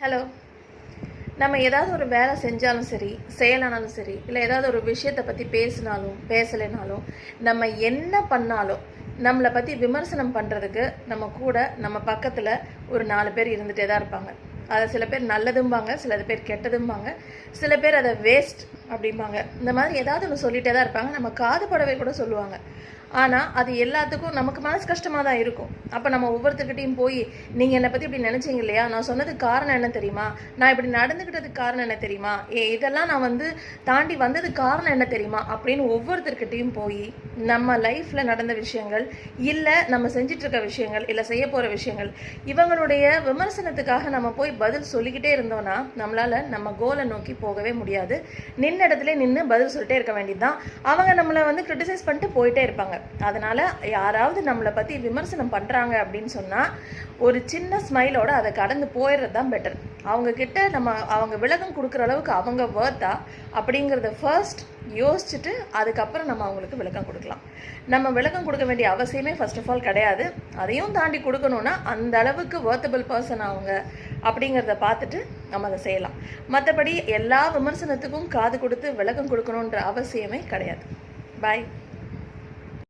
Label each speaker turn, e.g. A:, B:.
A: Hello. நம்ம ஏதாவது ஒரு வேலை செஞ்சாலும் சரி, செயலானாலும் சரி, இல்லை ஏதாவது ஒரு விஷயத்தை பற்றி பேசினாலும் பேசலைனாலும், நம்ம என்ன பண்ணாலும் நம்மளை பற்றி விமர்சனம் பண்ணுறதுக்கு நம்ம கூட நம்ம பக்கத்தில் ஒரு 4 பேர் இருந்துகிட்டே தான் இருப்பாங்க. அதை சில பேர் நல்லதும்பாங்க, சில பேர் கெட்டதும்பாங்க, சில பேர் அதை வேஸ்ட் அப்படிம்பாங்க. இந்த மாதிரி ஏதாவது ஒன்று சொல்லிகிட்டே தான் இருப்பாங்க. நம்ம காது படவே கூட சொல்லுவாங்க. ஆனால் அது எல்லாத்துக்கும் நமக்கு மனசு கஷ்டமாக தான் இருக்கும். அப்போ நம்ம ஒவ்வொருத்தர்கிட்டையும் போய், நீங்கள் என்னை பற்றி இப்படி நினச்சிங்க இல்லையா, நான் சொன்னதுக்கு காரணம் என்ன தெரியுமா, நான் இப்படி நடந்துக்கிட்டதுக்கு காரணம் என்ன தெரியுமா, இதெல்லாம் நான் தாண்டி வந்ததுக்கு காரணம் என்ன தெரியுமா அப்படின்னு ஒவ்வொருத்தர்கிட்டையும் போய் நம்ம லைஃப்பில் நடந்த விஷயங்கள், இல்லை நம்ம செஞ்சிட்ருக்க விஷயங்கள், இல்லை செய்ய போகிற விஷயங்கள், இவங்களுடைய விமர்சனத்துக்காக நம்ம போய் பதில் சொல்லிக்கிட்டே இருந்தோன்னா நம்மளால் நம்ம கோலை நோக்கி போகவே முடியாது. நின்ன இடத்துல நின்று பதில் சொல்லிட்டே இருக்க வேண்டியது தான். அவங்க நம்மளை கிரிட்டிசைஸ் பண்ணிட்டு போயிட்டே இருப்பாங்க. அதனால யாராவது நம்மளை பற்றி விமர்சனம் பண்ணுறாங்க அப்படின்னு சொன்னால் ஒரு சின்ன ஸ்மைலோட அதை கடந்து போயிடுறது தான் பெட்டர். அவங்கக்கிட்ட அவங்க விளக்கம் கொடுக்குற அளவுக்கு அவங்க வர்த்தா அப்படிங்கிறத ஃபர்ஸ்ட் யோசிச்சுட்டு அதுக்கப்புறம் நம்ம அவங்களுக்கு விளக்கம் கொடுக்கலாம். நம்ம விளக்கம் கொடுக்க வேண்டிய அவசியமே ஃபர்ஸ்ட் ஆஃப் ஆல் கிடையாது. அதையும் தாண்டி கொடுக்கணுன்னா அந்த அளவுக்கு வர்த்தபிள் பர்சன் அவங்க அப்படிங்கிறத பார்த்துட்டு நம்ம அதை செய்யலாம். மற்றபடி எல்லா விமர்சனத்துக்கும் காது கொடுத்து விளக்கம் கொடுக்கணுன்ற அவசியமே கிடையாது. பாய்.